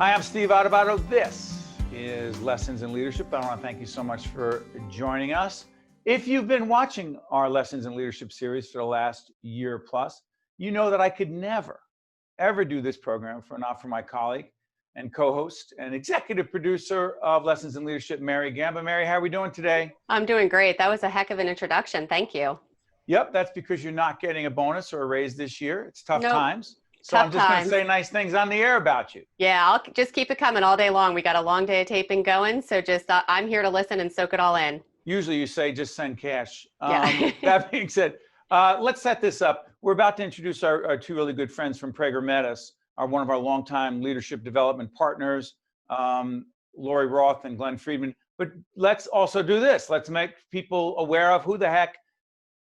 Hi, I'm Steve Adubato. This is Lessons in Leadership. I want to thank you so much for joining us. If you've been watching our Lessons in Leadership series for the last year plus, you know that I could never, ever do this program not for my colleague and co-host and executive producer of Lessons in Leadership, Mary Gamba. Mary, how are we doing today? I'm doing great. That was a heck of an introduction. Thank you. Yep, that's because you're not getting a bonus or a raise this year. It's tough times. So Tough I'm just going to times. say nice things on the air about you. Yeah, I'll just keep it coming all day long. We got a long day of taping going, so just I'm here to listen and soak it all in. Usually you say just send cash. Yeah. That being said, let's set this up. We're about to introduce our two really good friends from Prager Metis, one of our longtime leadership development partners, Lori Roth and Glenn Friedman. But let's also do this. Let's make people aware of who the heck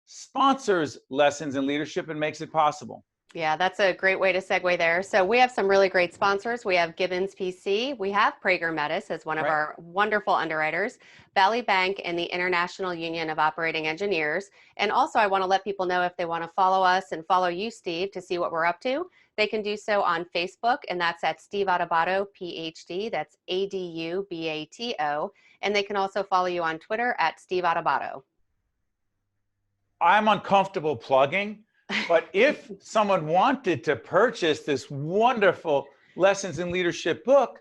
sponsors Lessons in Leadership and makes it possible. Yeah, that's a great way to segue there. So we have some really great sponsors. We have Gibbons PC. We have Prager Metis as one of our wonderful underwriters, Valley Bank, and the International Union of Operating Engineers. And also I want to let people know if they want to follow us and follow you, Steve, to see what we're up to, they can do so on Facebook, and that's at Steve Adubato, PhD. That's Adubato. And they can also follow you on Twitter at Steve Adubato. I'm uncomfortable plugging, but if someone wanted to purchase this wonderful Lessons in Leadership book,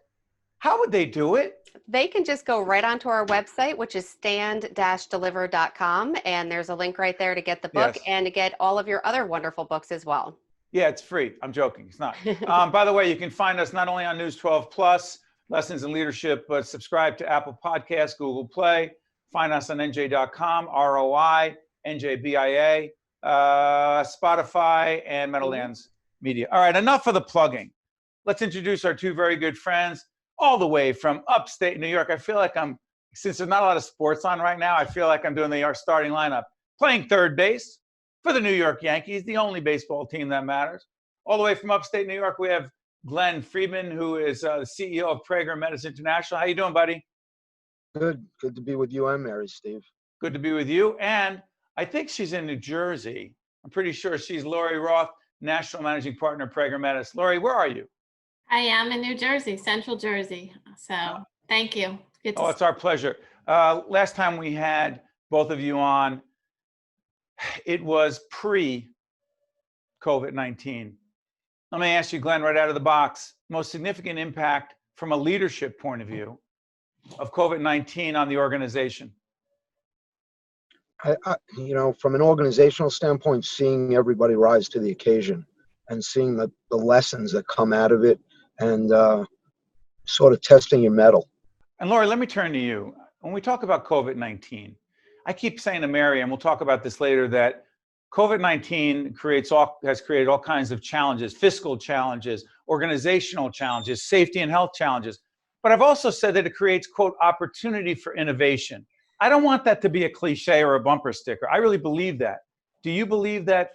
how would they do it? They can just go right onto our website, which is stand-deliver.com, and there's a link right there to get the book and to get all of your other wonderful books as well. Yeah, it's free. I'm joking. It's not. By the way, you can find us not only on News 12 Plus, Lessons in Leadership, but subscribe to Apple Podcasts, Google Play. Find us on NJ.com, ROI, NJBIA, Spotify, and Meadowlands Media. All right, enough of the plugging. Let's introduce our two very good friends all the way from upstate New York. I feel like since there's not a lot of sports on right now, I feel like I'm doing the starting lineup. Playing third base for the New York Yankees, the only baseball team that matters. All the way from upstate New York, we have Glenn Friedman, who is the CEO of Prager Metis International. How you doing, buddy? Good. Good to be with you and Mary, Steve. Good to be with you. And I think she's in New Jersey. I'm pretty sure she's Lori Roth, National Managing Partner, Prager Metis. Lori, where are you? I am in New Jersey, Central Jersey. So thank you. It's our pleasure. Last time we had both of you on, it was pre-COVID-19. Let me ask you, Glenn, right out of the box, most significant impact from a leadership point of view of COVID-19 on the organization? From an organizational standpoint, seeing everybody rise to the occasion and seeing the lessons that come out of it and sort of testing your mettle. And Lori, let me turn to you. When we talk about COVID-19, I keep saying to Mary, and we'll talk about this later, that COVID-19 has created all kinds of challenges, fiscal challenges, organizational challenges, safety and health challenges. But I've also said that it creates, quote, opportunity for innovation. I don't want that to be a cliche or a bumper sticker. I really believe that. Do you believe that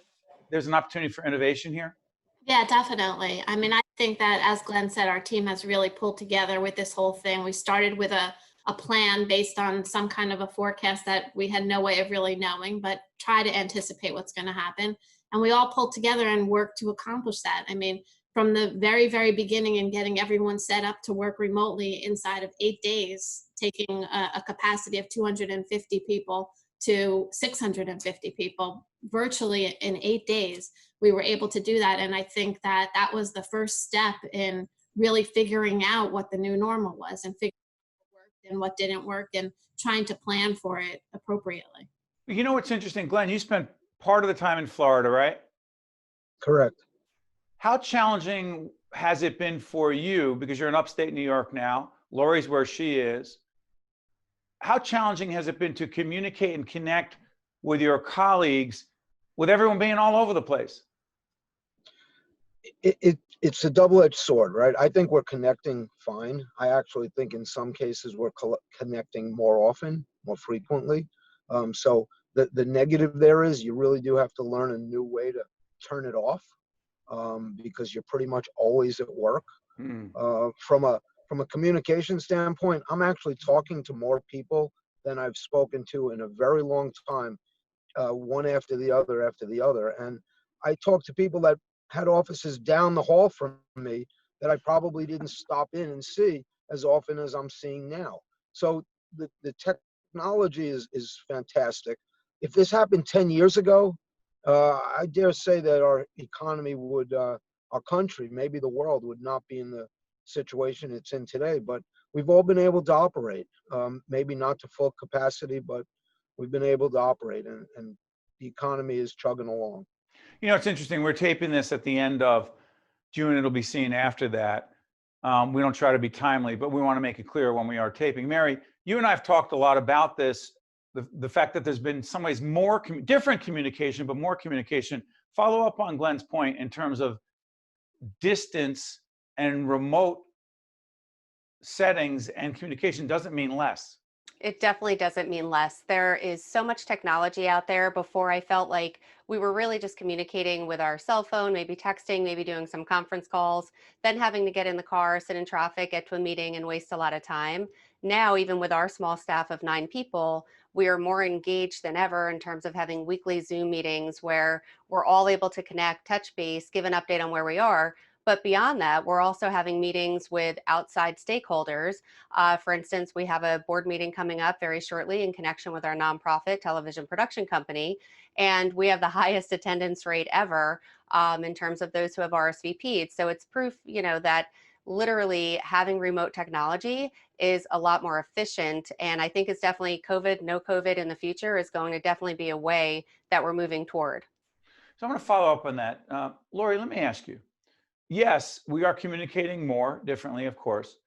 there's an opportunity for innovation here? Yeah, definitely. I mean, I think that, as Glenn said, our team has really pulled together with this whole thing. We started with a plan based on some kind of a forecast that we had no way of really knowing, but try to anticipate what's going to happen. And we all pulled together and worked to accomplish that. I mean, from the very, very beginning and getting everyone set up to work remotely inside of 8 days, taking a capacity of 250 people to 650 people virtually in 8 days, we were able to do that. And I think that that was the first step in really figuring out what the new normal was and figuring out what worked and what didn't work and trying to plan for it appropriately. You know what's interesting, Glenn, you spent part of the time in Florida, right? Correct. How challenging has it been for you, because you're in upstate New York now, Lori's where she is, how challenging has it been to communicate and connect with your colleagues, with everyone being all over the place? It's a double-edged sword, right? I think we're connecting fine. I actually think in some cases we're connecting more often, more frequently. So the negative there is you really do have to learn a new way to turn it off. Because you're pretty much always at work. From a communication standpoint, I'm actually talking to more people than I've spoken to in a very long time, one after the other. And I talk to people that had offices down the hall from me that I probably didn't stop in and see as often as I'm seeing now. So the technology is fantastic. If this happened 10 years ago, I dare say that our economy would, our country, maybe the world, would not be in the situation it's in today. But we've all been able to operate, maybe not to full capacity, but we've been able to operate, and the economy is chugging along. You know, it's interesting. We're taping this at the end of June. It'll be seen after that. We don't try to be timely, but we want to make it clear when we are taping. Mary, you and I have talked a lot about this, the fact that there's been in some ways more different communication, but more communication. Follow up on Glenn's point in terms of distance and remote settings, and communication doesn't mean less. It definitely doesn't mean less. There is so much technology out there. Before, I felt like we were really just communicating with our cell phone, maybe texting, maybe doing some conference calls, then having to get in the car, sit in traffic, get to a meeting, and waste a lot of time. Now, even with our small staff of 9 people, we are more engaged than ever in terms of having weekly Zoom meetings where we're all able to connect, touch base, give an update on where we are. But beyond that, we're also having meetings with outside stakeholders. For instance, we have a board meeting coming up very shortly in connection with our nonprofit television production company, and we have the highest attendance rate ever in terms of those who have RSVP'd. So it's proof, that literally having remote technology is a lot more efficient. And I think it's definitely no COVID in the future is going to definitely be a way that we're moving toward. So I'm going to follow up on that. Lori, let me ask you. Yes, we are communicating more differently, of course.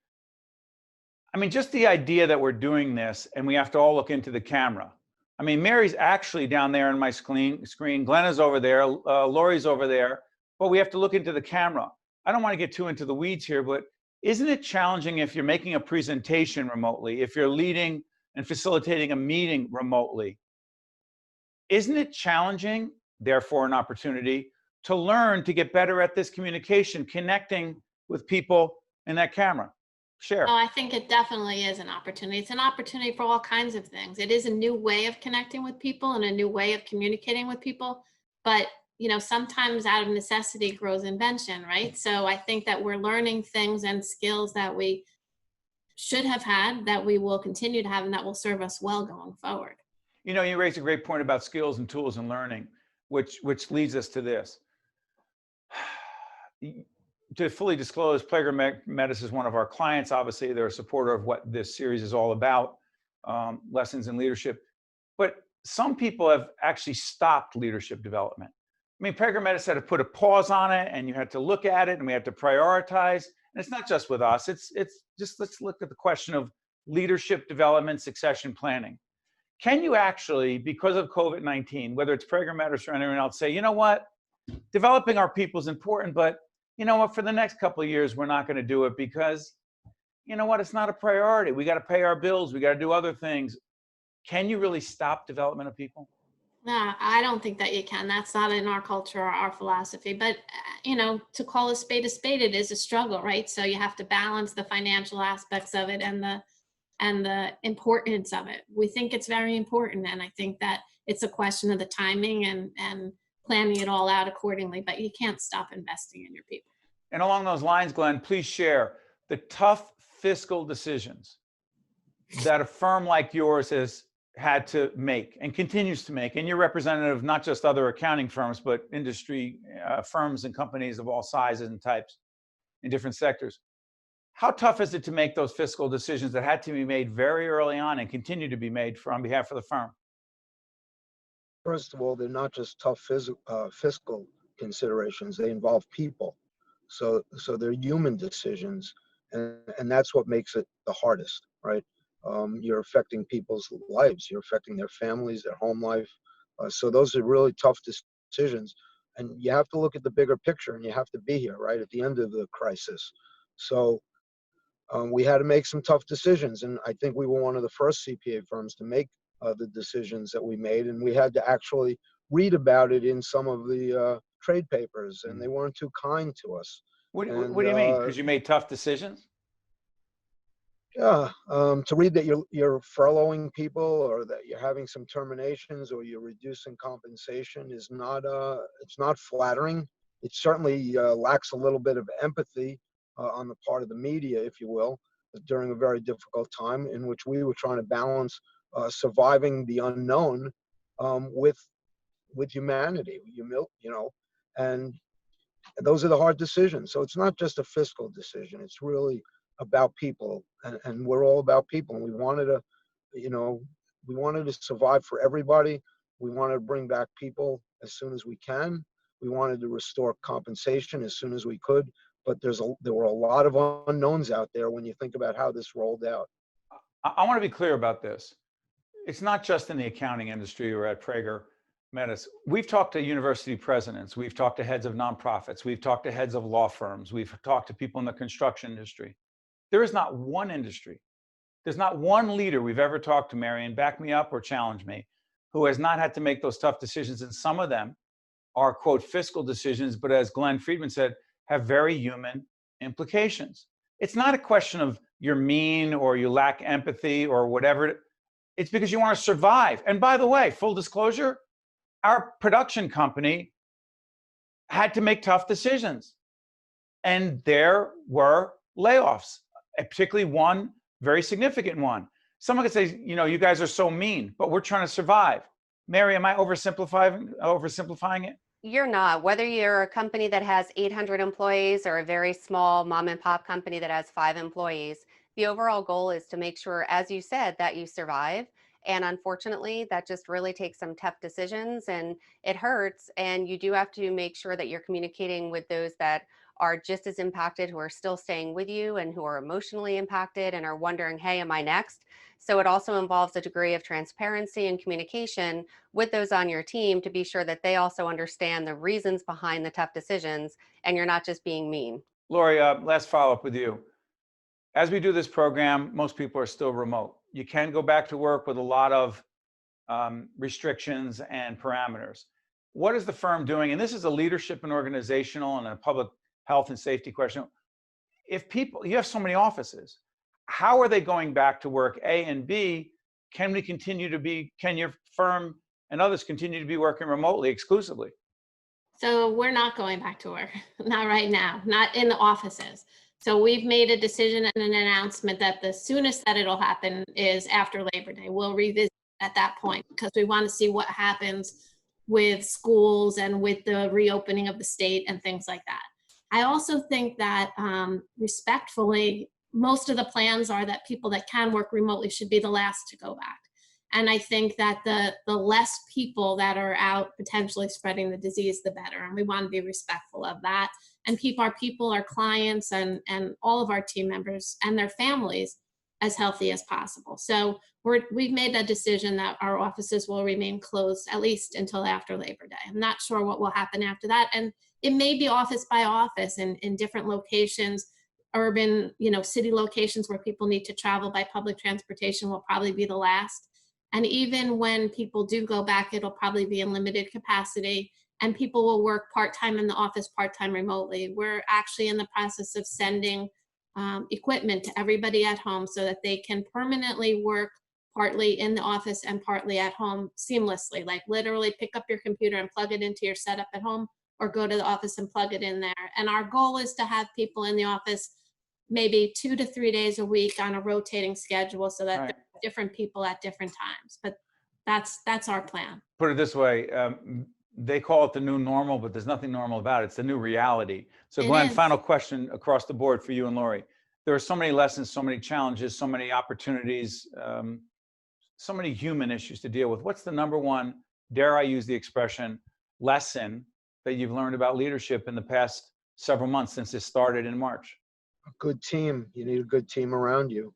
I mean, just the idea that we're doing this and we have to all look into the camera. I mean, Mary's actually down there on my screen. Glenn is over there. Lori's over there. But we have to look into the camera. I don't want to get too into the weeds here, but isn't it challenging if you're making a presentation remotely, if you're leading and facilitating a meeting remotely? Isn't it challenging, therefore an opportunity, to learn to get better at this communication, connecting with people in that camera? Share. Oh, I think it definitely is an opportunity. It's an opportunity for all kinds of things. It is a new way of connecting with people and a new way of communicating with people. But, sometimes out of necessity grows invention, right? So I think that we're learning things and skills that we should have had, that we will continue to have, and that will serve us well going forward. You raised a great point about skills and tools and learning, which leads us to this. To fully disclose, Prager Metis is one of our clients. Obviously, they're a supporter of what this series is all about, lessons in leadership. But some people have actually stopped leadership development. I mean, Prager Metis had to put a pause on it, and you had to look at it, and we had to prioritize. And it's not just with us. It's just, let's look at the question of leadership development, succession planning. Can you actually, because of COVID-19, whether it's Prager Metis or anyone else, say, you know what, developing our people is important, but you know what, for the next couple of years, we're not going to do it because, you know what, it's not a priority. We got to pay our bills. We got to do other things. Can you really stop development of people? No, I don't think that you can. That's not in our culture or our philosophy. But, to call a spade, it is a struggle, right? So you have to balance the financial aspects of it and the importance of it. We think it's very important. And I think that it's a question of the timing and planning it all out accordingly, but you can't stop investing in your people. And along those lines, Glenn, please share the tough fiscal decisions that a firm like yours has had to make and continues to make. And you're representative of not just other accounting firms, but industry firms and companies of all sizes and types in different sectors. How tough is it to make those fiscal decisions that had to be made very early on and continue to be made on behalf of the firm? First of all, they're not just tough fiscal considerations. They involve people. So they're human decisions. And that's what makes it the hardest, right? You're affecting people's lives. You're affecting their families, their home life. So those are really tough decisions. And you have to look at the bigger picture, and you have to be here, right, at the end of the crisis. So we had to make some tough decisions. And I think we were one of the first CPA firms to make the decisions that we made. And we had to actually read about it in some of the trade papers, and they weren't too kind to us. What do you mean? Because you made tough decisions? Yeah, to read that you're furloughing people, or that you're having some terminations, or you're reducing compensation is not it's not flattering. It certainly lacks a little bit of empathy, on the part of the media, if you will, during a very difficult time in which we were trying to balance surviving the unknown with humanity, and those are the hard decisions. So it's not just a fiscal decision. It's really about people, and we're all about people. And we wanted to survive for everybody. We wanted to bring back people as soon as we can. We wanted to restore compensation as soon as we could. But there were a lot of unknowns out there when you think about how this rolled out. I want to be clear about this. It's not just in the accounting industry or at Prager Metis. We've talked to university presidents. We've talked to heads of nonprofits. We've talked to heads of law firms. We've talked to people in the construction industry. There is not one industry. There's not one leader we've ever talked to, Marion, back me up or challenge me, who has not had to make those tough decisions. And some of them are, quote, fiscal decisions, but as Glenn Friedman said, have very human implications. It's not a question of you're mean or you lack empathy or whatever. It's because you want to survive. And by the way, full disclosure, our production company had to make tough decisions. And there were layoffs, particularly one very significant one. Someone could say, you guys are so mean, but we're trying to survive. Mary, am I oversimplifying it? You're not. Whether you're a company that has 800 employees or a very small mom and pop company that has 5 employees, the overall goal is to make sure, as you said, that you survive. And unfortunately, that just really takes some tough decisions and it hurts. And you do have to make sure that you're communicating with those that are just as impacted, who are still staying with you and who are emotionally impacted and are wondering, hey, am I next? So it also involves a degree of transparency and communication with those on your team to be sure that they also understand the reasons behind the tough decisions and you're not just being mean. Lori, last follow-up with you. As we do this program, most people are still remote. You can go back to work with a lot of restrictions and parameters. What is the firm doing? And this is a leadership and organizational and a public health and safety question. If you have so many offices, how are they going back to work? A, and B, can your firm and others continue to be working remotely exclusively? So we're not going back to work, not right now, not in the offices. So we've made a decision and an announcement that the soonest that it'll happen is after Labor Day. We'll revisit at that point because we want to see what happens with schools and with the reopening of the state and things like that. I also think that respectfully, most of the plans are that people that can work remotely should be the last to go back. And I think that the less people that are out potentially spreading the disease, the better. And we want to be respectful of that and keep our people, our clients, and all of our team members and their families as healthy as possible. So we've made a decision that our offices will remain closed at least until after Labor Day. I'm not sure what will happen after that. And it may be office by office in different locations. Urban, city locations where people need to travel by public transportation will probably be the last. And even when people do go back, it'll probably be in limited capacity and people will work part-time in the office, part-time remotely. We're actually in the process of sending equipment to everybody at home so that they can permanently work partly in the office and partly at home seamlessly, like literally pick up your computer and plug it into your setup at home or go to the office and plug it in there. And our goal is to have people in the office maybe 2 to 3 days a week on a rotating schedule so that there are different people at different times. But that's our plan. Put it this way, they call it the new normal, but there's nothing normal about it. It's the new reality. So Glenn, final question across the board for you and Lori. There are so many lessons, so many challenges, so many opportunities, so many human issues to deal with. What's the number one, dare I use the expression, lesson that you've learned about leadership in the past several months since it started in March? A good team. You need a good team around you.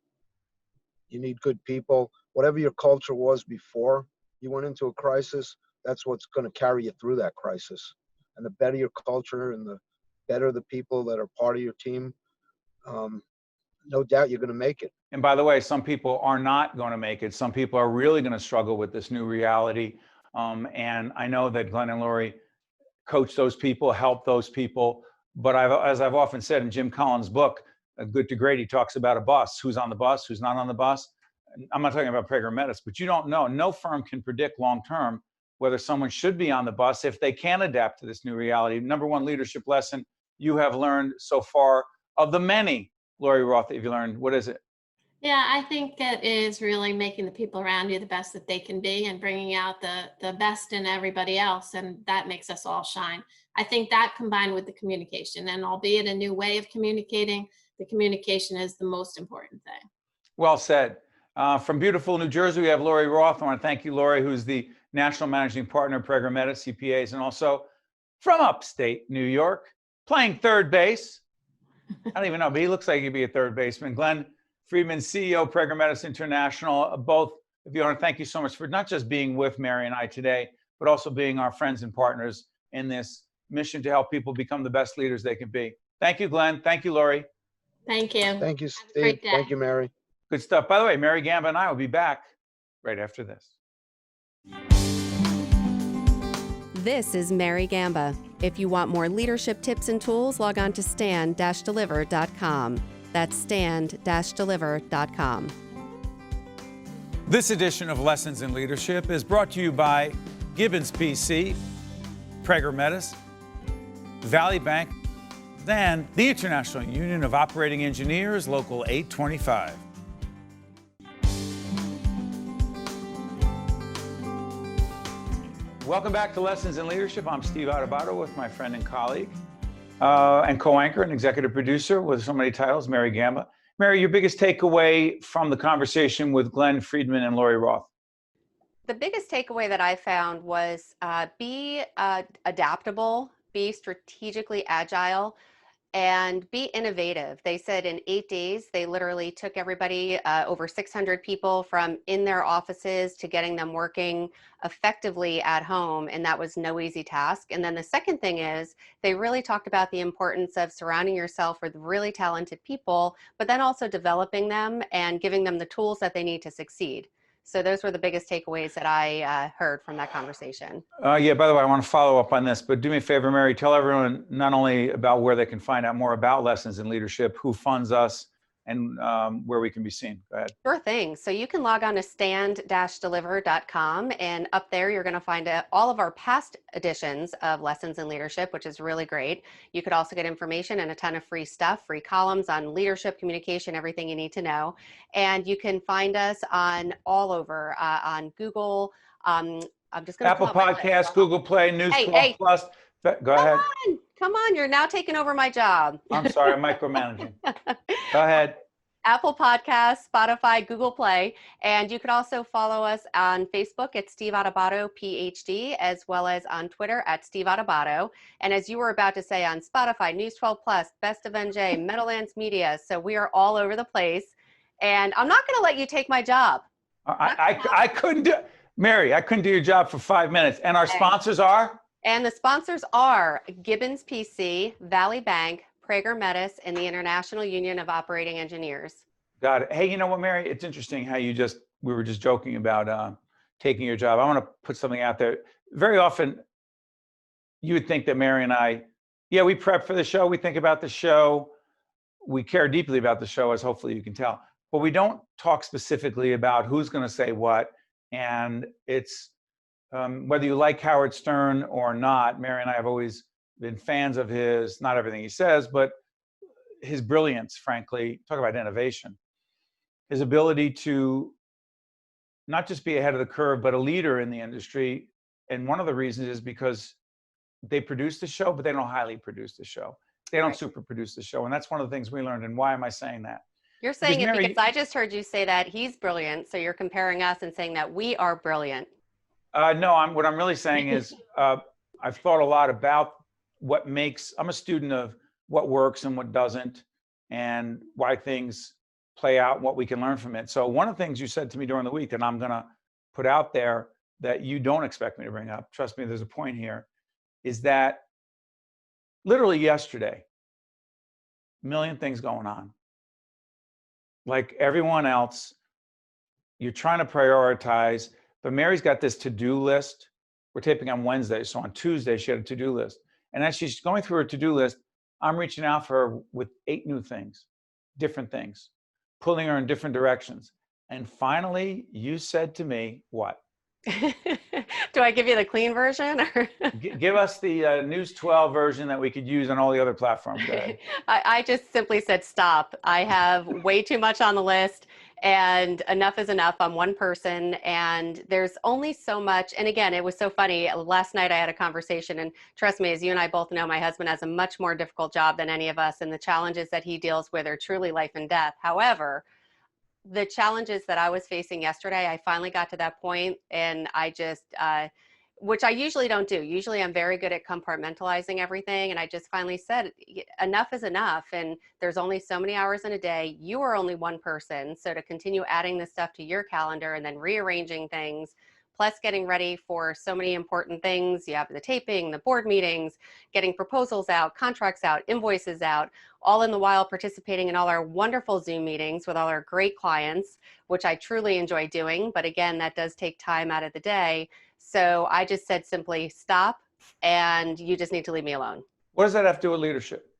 You need good people. Whatever your culture was before you went into a crisis, that's what's going to carry you through that crisis. And the better your culture and the better the people that are part of your team, no doubt you're going to make it. And by the way, some people are not going to make it. Some people are really going to struggle with this new reality. And I know that Glenn and Lori coach those people, help those people. But as I've often said in Jim Collins' book, Good to Great, he talks about a bus, who's on the bus, who's not on the bus. I'm not talking about Prager Metis, but you don't know. No firm can predict long-term whether someone should be on the bus if they can adapt to this new reality. Number one leadership lesson you have learned so far of the many, Lori Roth, that you've learned? What is it? Yeah, I think it is really making the people around you the best that they can be and bringing out the best in everybody else. And that makes us all shine. I think that combined with the communication, and albeit a new way of communicating, the communication is the most important thing. Well said. From beautiful New Jersey, we have Lori Roth. I want to thank you, Lori, who's the National Managing Partner of Prager Metis CPAs, and also from upstate New York, playing third base. I don't even know, but he looks like he'd be a third baseman. Glenn Friedman, CEO, Prager Metis International. Both of you, I want to thank you so much for not just being with Mary and I today, but also being our friends and partners in this mission to help people become the best leaders they can be. Thank you, Glenn. Thank you, Lori. Thank you. Thank you, Have a Steve. great day. Thank you, Mary. Good stuff. By the way, Mary Gamba and I will be back right after this. This is Mary Gamba. If you want more leadership tips and tools, log on to stand-deliver.com. That's stand-deliver.com. This edition of Lessons in Leadership is brought to you by Gibbons PC, Prager Metis, Valley Bank, and the International Union of Operating Engineers, Local 825. Welcome back to Lessons in Leadership. I'm Steve Adubato with my friend and colleague and co-anchor and executive producer with so many titles, Mary Gamba. Mary, your biggest takeaway from the conversation with Glenn Friedman and Lori Roth? The biggest takeaway that I found was be adaptable, be strategically agile, and be innovative. They said in 8 days, they literally took everybody, over 600 people from in their offices to getting them working effectively at home. And that was no easy task. And then the second thing is they really talked about the importance of surrounding yourself with really talented people, but then also developing them and giving them the tools that they need to succeed. So those were the biggest takeaways that I heard from that conversation. Yeah, by the way, I want to follow up on this, but do me a favor, Mary, tell everyone not only about where they can find out more about Lessons in Leadership, who funds us, and where we can be seen. Go ahead. Sure thing. So you can log on to stand-deliver.com, and up there you're going to find all of our past editions of Lessons in Leadership, which is really great. You could also get information and a ton of free stuff, free columns on leadership, communication, everything you need to know. And you can find us on all over, on Google. I'm just going to Apple Podcasts, Google Play, News 12 Plus. Go ahead. Come on, you're now taking over my job. I'm sorry, I'm micromanaging. Go ahead. Apple Podcasts, Spotify, Google Play, and you could also follow us on Facebook at Steve Adubato, PhD, as well as on Twitter at Steve Adubato. And as you were about to say, on Spotify, News 12 Plus, Best of NJ, Meadowlands Media. So we are all over the place. And I'm not going to let you take my job. I couldn't do, Mary, I couldn't do your job for 5 minutes. And our sponsors are? And the sponsors are Gibbons PC, Valley Bank, Prager Metis, and the International Union of Operating Engineers. Got it. Hey, you know what, Mary? It's interesting how we were just joking about taking your job. I want to put something out there. Very often, you would think that Mary and I, yeah, we prep for the show. We think about the show. We care deeply about the show, as hopefully you can tell. But we don't talk specifically about who's going to say what. And it's, whether you like Howard Stern or not, Mary and I have always been fans of his, not everything he says, but his brilliance, frankly. Talk about innovation. His ability to not just be ahead of the curve, but a leader in the industry. And one of the reasons is because they produce the show, but they don't highly produce the show. They don't super produce the show. And that's one of the things we learned. And why am I saying that? You're saying Because it Mary, because I just heard you say that he's brilliant. So you're comparing us and saying that we are brilliant. No, what I'm really saying is I've thought a lot about what makes, I'm a student of what works and what doesn't, and why things play out, what we can learn from it. So one of the things you said to me during the week that I'm going to put out there that you don't expect me to bring up, trust me, there's a point here, is that literally yesterday, a million things going on. Like everyone else, you're trying to prioritize, but Mary's got this to-do list. We're taping on Wednesday, so on Tuesday, she had a to-do list. And as she's going through her to-do list, I'm reaching out for her with 8 new things, different things, pulling her in different directions. And finally, you said to me, what? Do I give you the clean version? Or Give us the News 12 version that we could use on all the other platforms. Go ahead. I just simply said stop. I have way too much on the list, and enough is enough. I'm one person, and there's only so much. And again, it was so funny. Last night I had a conversation, and trust me, as you and I both know, my husband has a much more difficult job than any of us, and the challenges that he deals with are truly life and death. However, the challenges that I was facing yesterday, I finally got to that point, and I just, which I usually don't do. Usually I'm very good at compartmentalizing everything. And I just finally said, enough is enough. And there's only so many hours in a day. You are only one person. So to continue adding this stuff to your calendar and then rearranging things, plus getting ready for so many important things. You have the taping, the board meetings, getting proposals out, contracts out, invoices out, all in the while participating in all our wonderful Zoom meetings with all our great clients, which I truly enjoy doing. But again, that does take time out of the day. So I just said simply stop, and you just need to leave me alone. What does that have to do with leadership?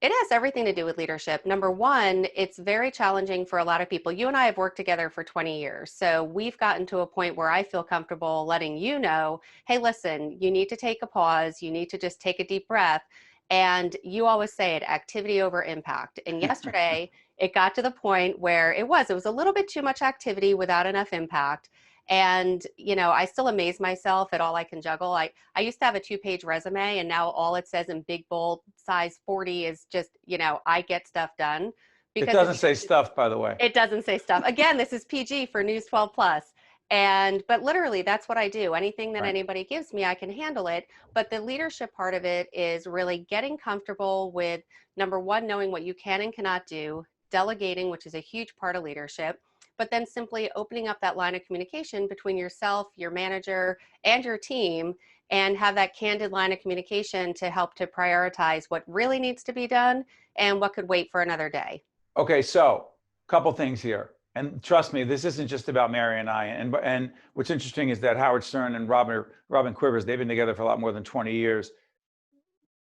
It has everything to do with leadership. Number one, it's very challenging for a lot of people. You and I have worked together for 20 years. So we've gotten to a point where I feel comfortable letting you know, hey, listen, you need to take a pause. You need to just take a deep breath. And you always say it, activity over impact. And yesterday, it got to the point where it was a little bit too much activity without enough impact. And, you know, I still amaze myself at all I can juggle. I used to have a 2-page resume, and now all it says in big, bold, size 40 is just, you know, I get stuff done. Because it doesn't say stuff, by the way. It doesn't say stuff. Again, this is PG for News 12 Plus. But literally, that's what I do. Anything that anybody gives me, I can handle it. But the leadership part of it is really getting comfortable with, number one, knowing what you can and cannot do, delegating, which is a huge part of leadership, but then simply opening up that line of communication between yourself, your manager, and your team, and have that candid line of communication to help to prioritize what really needs to be done and what could wait for another day. Okay, so a couple things here. And trust me, this isn't just about Mary and I. And what's interesting is that Howard Stern and Robin Quivers, they've been together for a lot more than 20 years.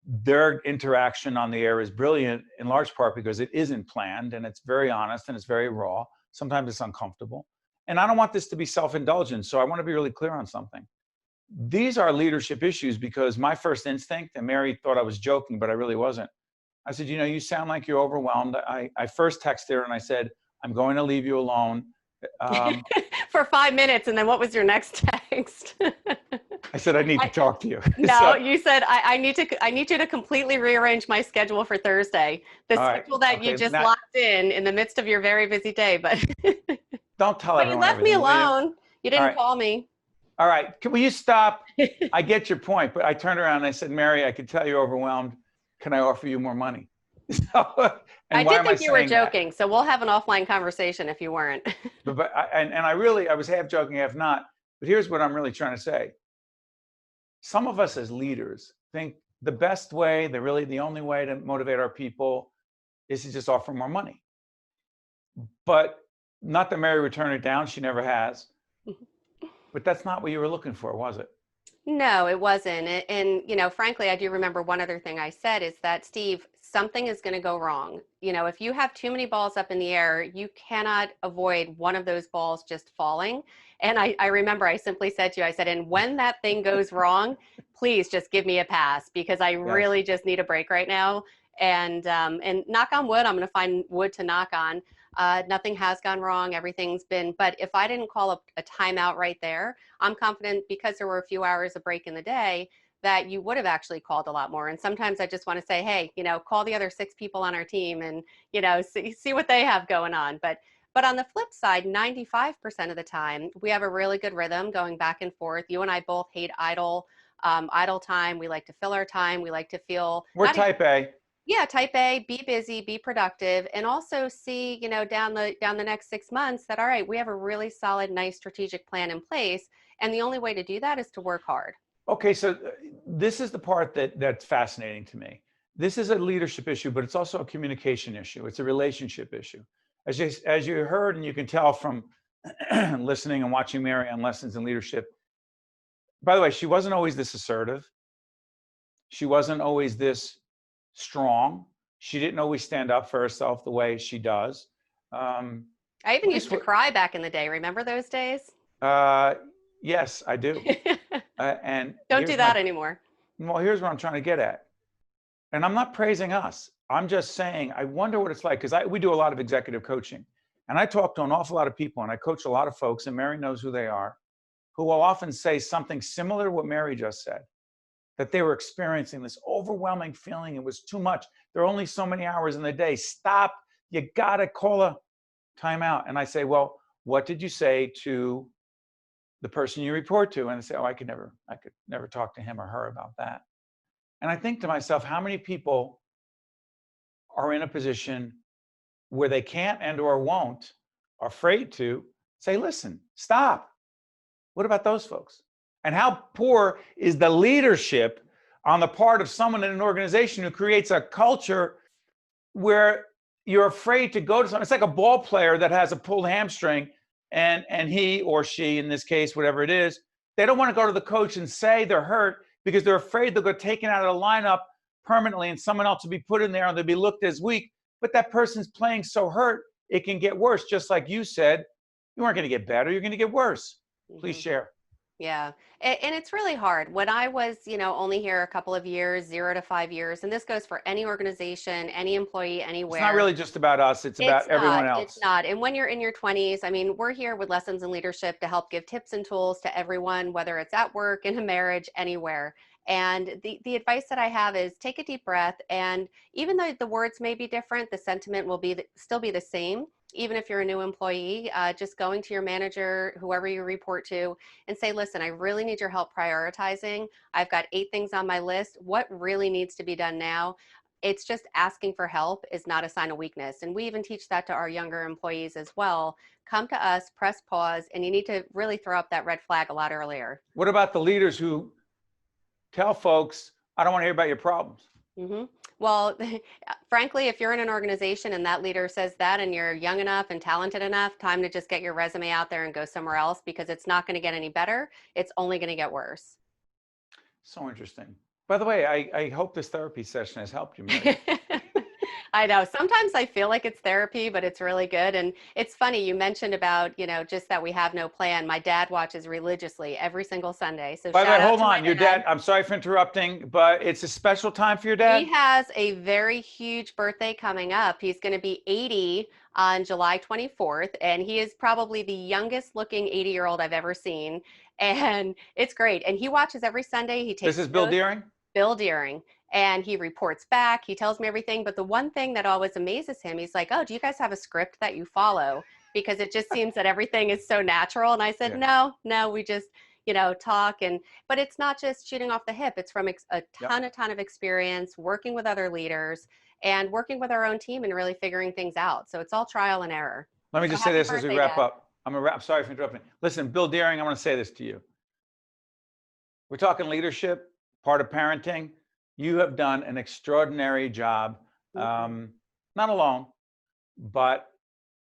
Their interaction on the air is brilliant in large part because it isn't planned, and it's very honest, and it's very raw. Sometimes it's uncomfortable. And I don't want this to be self-indulgent, so I want to be really clear on something. These are leadership issues because my first instinct, and Mary thought I was joking, but I really wasn't. I said, you know, you sound like you're overwhelmed. I first texted her and I said, I'm going to leave you alone. For 5 minutes, and then what was your next text? I said, I need to talk to you. No, you said, I need you to completely rearrange my schedule for Thursday. The schedule that you just locked in the midst of your very busy day, but don't tell but everyone. You left me alone. You didn't call me. All right, will you stop? I get your point, but I turned around and I said, Mary, I could tell you're overwhelmed. Can I offer you more money? I did think you were joking, so we'll have an offline conversation if you weren't. I was half joking, half not. But here's what I'm really trying to say. Some of us as leaders think the best way, the only way to motivate our people is to just offer more money. But not that Mary would turn it down, she never has. But that's not what you were looking for, was it? No, it wasn't. And, you know, frankly, I do remember one other thing I said is that, Steve, something is going to go wrong. You know, if you have too many balls up in the air, you cannot avoid one of those balls just falling. And I remember I simply said to you, I said, and when that thing goes wrong, please just give me a pass because I really just need a break right now. And knock on wood, I'm going to find wood to knock on. Nothing has gone wrong. Everything's been, but if I didn't call a timeout right there, I'm confident because there were a few hours of break in the day that you would have actually called a lot more. And sometimes I just want to say, hey, you know, call the other 6 people on our team and, you know, see what they have going on. But on the flip side, 95% of the time, we have a really good rhythm going back and forth. You and I both hate idle time. We like to fill our time. We like to feel. We're type A. Yeah, type A, be busy, be productive, and also see, you know, down the next 6 months that, all right, we have a really solid, nice strategic plan in place. And the only way to do that is to work hard. Okay, so this is the part that's fascinating to me. This is a leadership issue, but it's also a communication issue. It's a relationship issue. As you heard, and you can tell from listening and watching Mary on Lessons in Leadership. By the way, she wasn't always this assertive. She wasn't always this strong. She didn't always stand up for herself the way she does. I even used to cry back in the day. Remember those days? Yes, I do. And Don't here's do that my- anymore. Well, here's what I'm trying to get at. And I'm not praising us. I'm just saying, I wonder what it's like, because we do a lot of executive coaching. And I talk to an awful lot of people, and I coach a lot of folks, and Mary knows who they are, who will often say something similar to what Mary just said, that they were experiencing this overwhelming feeling. It was too much. There are only so many hours in the day. Stop. You got to call a timeout. And I say, well, what did you say to the person you report to? And they say, oh, I could never talk to him or her about that. And I think to myself, how many people are in a position where they can't and or won't, are afraid to say, listen, stop. What about those folks? And how poor is the leadership on the part of someone in an organization who creates a culture where you're afraid to go to something? It's like a ball player that has a pulled hamstring, and he or she, in this case, whatever it is, they don't want to go to the coach and say they're hurt because they're afraid they'll get taken out of the lineup permanently and someone else will be put in there and they'll be looked as weak. But that person's playing so hurt, it can get worse. Just like you said, you aren't going to get better, you're going to get worse. Please share. Yeah. And it's really hard. When I was, only here a couple of years, 0 to 5 years, and this goes for any organization, any employee, anywhere. It's not really just about us. It's about everyone else. It's not. And when you're in your 20s, I mean, we're here with Lessons in Leadership to help give tips and tools to everyone, whether it's at work, in a marriage, anywhere. And the advice that I have is take a deep breath. And even though the words may be different, the sentiment will still be the same. Even if you're a new employee, just going to your manager, whoever you report to, and say, listen, I really need your help prioritizing. I've got 8 things on my list. What really needs to be done now? It's just asking for help is not a sign of weakness. And we even teach that to our younger employees as well. Come to us, press pause, and you need to really throw up that red flag a lot earlier. What about the leaders who tell folks, I don't want to hear about your problems? Mm-hmm. Well, frankly, if you're in an organization and that leader says that and you're young enough and talented enough, time to just get your resume out there and go somewhere else, because it's not going to get any better. It's only going to get worse. So interesting. By the way, I hope this therapy session has helped you, Mary. I know. Sometimes I feel like it's therapy, but it's really good. And it's funny, you mentioned about, just that we have no plan. My dad watches religiously every single Sunday. So by the way, shout out hold to my on. Your dad, I'm sorry for interrupting, but it's a special time for your dad? He has a very huge birthday coming up. He's going to be 80 on July 24th, and he is probably the youngest looking 80-year-old I've ever seen. And it's great. And he watches every Sunday. He takes This is Bill notes. Deering? Bill Deering. And he reports back. He tells me everything. But the one thing that always amazes him, he's like, oh, do you guys have a script that you follow? Because it just seems that everything is so natural. And I said, no, we just, talk. But it's not just shooting off the hip. It's from a ton of experience, working with other leaders and working with our own team and really figuring things out. So it's all trial and error. Let me just say this as we wrap up. I'm sorry for interrupting. Listen, Bill Deering, I want to say this to you. We're talking leadership, part of parenting. You have done an extraordinary job, not alone, but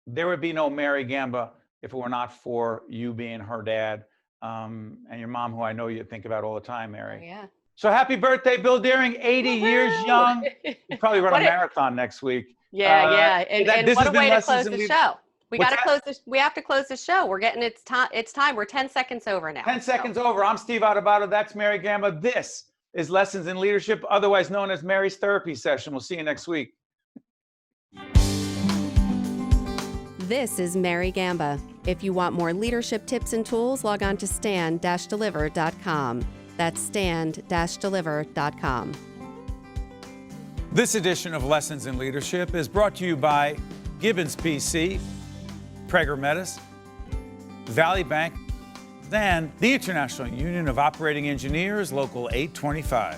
there would be no Mary Gamba if it were not for you being her dad and your mom, who I know you think about all the time, Mary. Oh, yeah. So happy birthday, Bill Deering, 80 years young. You probably run a marathon next week. Yeah. And what a way to close the show. We got to close this. We have to close the show. We're getting it's time. We're 10 seconds over now. 10 seconds over. I'm Steve Adubato. That's Mary Gamba. This is Lessons in Leadership, otherwise known as Mary's Therapy Session. We'll see you next week. This is Mary Gamba. If you want more leadership tips and tools, log on to stand-deliver.com. That's stand-deliver.com. This edition of Lessons in Leadership is brought to you by Gibbons PC, Prager Metis, Valley Bank, and the International Union of Operating Engineers, Local 825.